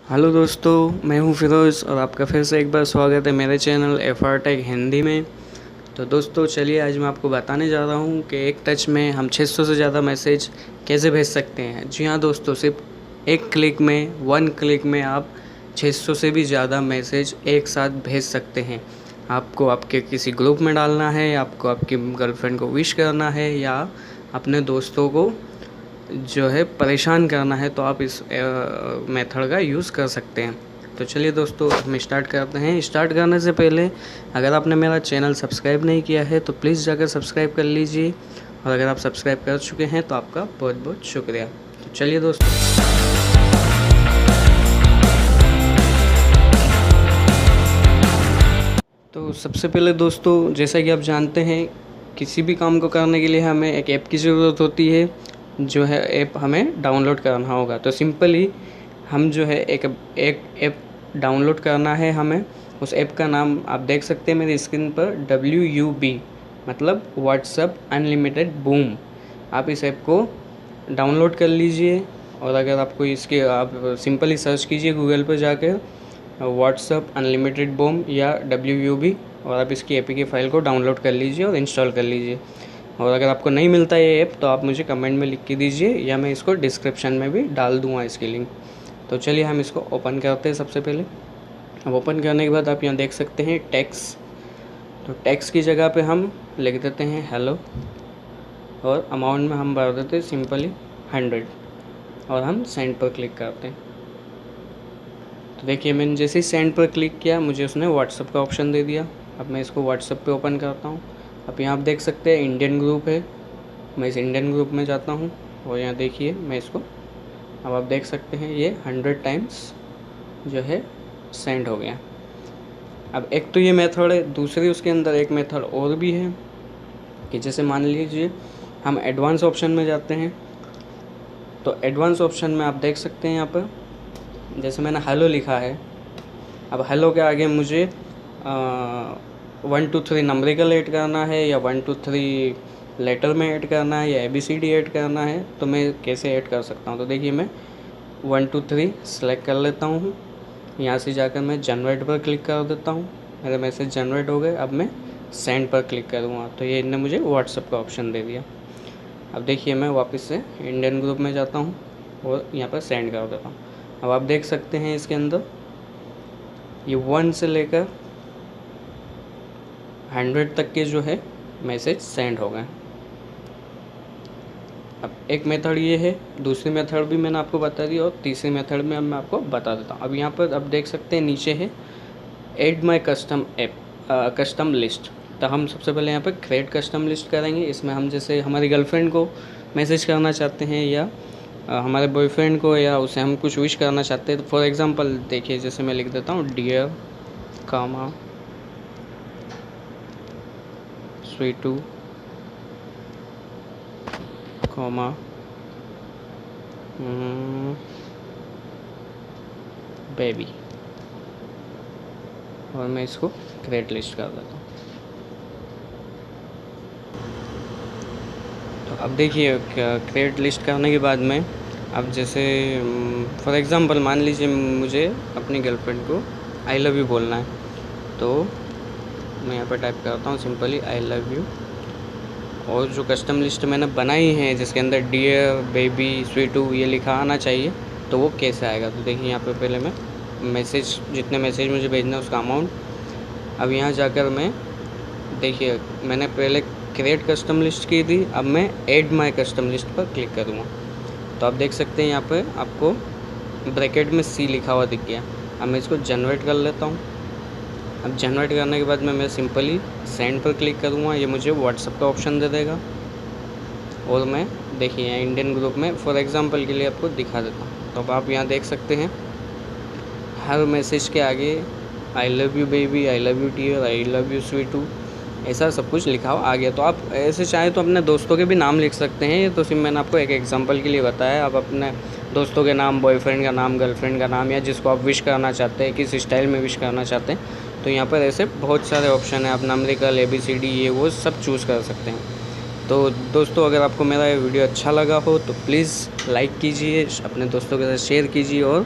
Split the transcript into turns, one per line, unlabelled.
Hello दोस्तों, मैं हूं फिरोज़ और आपका फिर से एक बार स्वागत है मेरे चैनल FR टेक हिंदी में। तो दोस्तों चलिए आज मैं आपको बताने जा रहा हूं कि एक टच में हम 600 से ज़्यादा मैसेज कैसे भेज सकते हैं। जी हाँ दोस्तों, सिर्फ वन क्लिक में आप 600 से भी ज़्यादा मैसेज एक साथ भेज सकते हैं। आपको आपके किसी ग्रुप में डालना है, आपको आपकी गर्लफ्रेंड को विश करना है या अपने दोस्तों को जो है परेशान करना है, तो आप इस मेथड का यूज़ कर सकते हैं। तो चलिए दोस्तों हम स्टार्ट करते हैं। स्टार्ट करने से पहले अगर आपने मेरा चैनल सब्सक्राइब नहीं किया है तो प्लीज़ जाकर सब्सक्राइब कर लीजिए, और अगर आप सब्सक्राइब कर चुके हैं तो आपका बहुत बहुत शुक्रिया। तो चलिए दोस्तों, तो सबसे पहले दोस्तों जैसा कि आप जानते हैं, किसी भी काम को करने के लिए हमें एक ऐप की ज़रूरत होती है, जो है ऐप हमें डाउनलोड करना होगा। तो सिंपली हम जो है एक ऐप डाउनलोड करना है हमें। उस ऐप का नाम आप देख सकते हैं मेरी स्क्रीन पर, WUB मतलब व्हाट्सएप अनलिमिटेड बूम। आप इस ऐप को डाउनलोड कर लीजिए, और अगर आपको इसके आप सिंपली सर्च कीजिए गूगल पर जाकर व्हाट्सएप अनलिमिटेड बूम या WUB, और आप इसकी APK फ़ाइल को डाउनलोड कर लीजिए और इंस्टॉल कर लीजिए। और अगर आपको नहीं मिलता ये ऐप तो आप मुझे कमेंट में लिख के दीजिए, या मैं इसको डिस्क्रिप्शन में भी डाल दूँगा इसकी लिंक। तो चलिए हम इसको ओपन करते हैं। सबसे पहले अब ओपन करने के बाद आप यहाँ देख सकते हैं टेक्स्ट। तो टेक्स्ट की जगह पे हम लिख देते हैं हेलो, और अमाउंट में हम भर देते हैं सिंपली 100, और हम सेंड पर क्लिक करते हैं। तो देखिए मैंने जैसे ही सेंड पर क्लिक किया मुझे उसने व्हाट्सएप का ऑप्शन दे दिया। अब मैं इसको व्हाट्सएप पे ओपन करता हूँ। अब यहाँ आप देख सकते हैं इंडियन ग्रुप है, मैं इस इंडियन ग्रुप में जाता हूँ, और यहाँ देखिए मैं इसको, अब आप देख सकते हैं ये 100 टाइम्स जो है सेंड हो गया। अब एक तो ये मेथड है, दूसरी उसके अंदर एक मेथड और भी है कि जैसे मान लीजिए हम एडवांस ऑप्शन में जाते हैं। तो एडवांस ऑप्शन में आप देख सकते हैं यहाँ पर, जैसे मैंने हेलो लिखा है, अब हेलो के आगे मुझे 1 2 3 नंबरिकल ऐड करना है, या 1 2 3 लेटर में ऐड करना है, या ABCD ऐड करना है, तो मैं कैसे ऐड कर सकता हूँ। तो देखिए मैं 1 2 3 सेलेक्ट कर लेता हूँ। यहाँ से जाकर मैं जनरेट पर क्लिक कर देता हूँ। मेरे मैसेज जनरेट हो गए। अब मैं सेंड पर क्लिक करूँगा तो ये इन्होंने मुझे व्हाट्सएप का ऑप्शन दे दिया। अब देखिए मैं वापस से इंडियन ग्रुप में जाता हूँ और यहाँ पर सेंड कर देता हूँ। अब आप देख सकते हैं इसके अंदर ये 1 से लेकर 100 तक के जो है मैसेज सेंड हो गए। अब एक मेथड ये है, दूसरी मेथड भी मैंने आपको बता दी, और तीसरी मेथड में अब मैं आपको बता देता हूँ। अब यहाँ पर अब देख सकते हैं नीचे है ऐड माय कस्टम लिस्ट। तो हम सबसे पहले यहाँ पर क्रिएट कस्टम लिस्ट करेंगे। इसमें हम जैसे हमारी गर्लफ्रेंड को मैसेज करना चाहते हैं, या हमारे बॉयफ्रेंड को, या उसे हम कुछ विश करना चाहते हैं। तो फॉर एग्ज़ाम्पल देखिए, जैसे मैं लिख देता हूँ डियर कामा स्वीटू कॉमा बेबी, और मैं इसको क्रिएट लिस्ट कर देता हूँ। तो अब देखिए क्रिएट लिस्ट करने के बाद में, अब जैसे फॉर एग्ज़ाम्पल मान लीजिए मुझे अपनी गर्लफ्रेंड को आई लव यू बोलना है, तो मैं यहाँ पर टाइप करता हूँ सिंपली आई लव यू, और जो कस्टम लिस्ट मैंने बनाई है जिसके अंदर डियर बेबी स्वीटू ये लिखा आना चाहिए, तो वो कैसे आएगा। तो देखिए यहाँ पे पहले मैं मैसेज, जितने मैसेज मुझे भेजना है उसका अमाउंट, अब यहाँ जाकर मैं देखिए मैंने पहले क्रिएट कस्टम लिस्ट की थी, अब मैं ऐड माय कस्टम लिस्ट पर क्लिक करूँगा। तो आप देख सकते हैं यहाँ पे आपको ब्रैकेट में C लिखा हुआ दिख गया। अब मैं इसको जनरेट कर लेता हूँ। अब जनरेट करने के बाद में मैं सिंपली सेंड पर क्लिक करूँगा, ये मुझे व्हाट्सएप का ऑप्शन दे देगा, और मैं देखिए यहाँ इंडियन ग्रुप में फॉर एग्ज़ाम्पल के लिए आपको दिखा देता हूँ। तो अब आप यहाँ देख सकते हैं हर मैसेज के आगे I love you baby, I love you dear, I love you स्वीटू, ऐसा सब कुछ लिखा हुआ आ गया। तो आप ऐसे चाहें तो अपने दोस्तों के भी नाम लिख सकते हैं। ये तो सिर्फ मैंने आपको एक एग्जांपल के लिए बताया। आप अपने दोस्तों के नाम, बॉयफ्रेंड का नाम, गर्लफ्रेंड का नाम, या जिसको आप विश करना चाहते हैं, किस स्टाइल में विश करना चाहते हैं, तो यहाँ पर ऐसे बहुत सारे ऑप्शन हैं। आप नंबरिकल, ABCD ये वो सब चूज़ कर सकते हैं। तो दोस्तों अगर आपको मेरा ये वीडियो अच्छा लगा हो तो प्लीज़ लाइक कीजिए, अपने दोस्तों के साथ शेयर कीजिए, और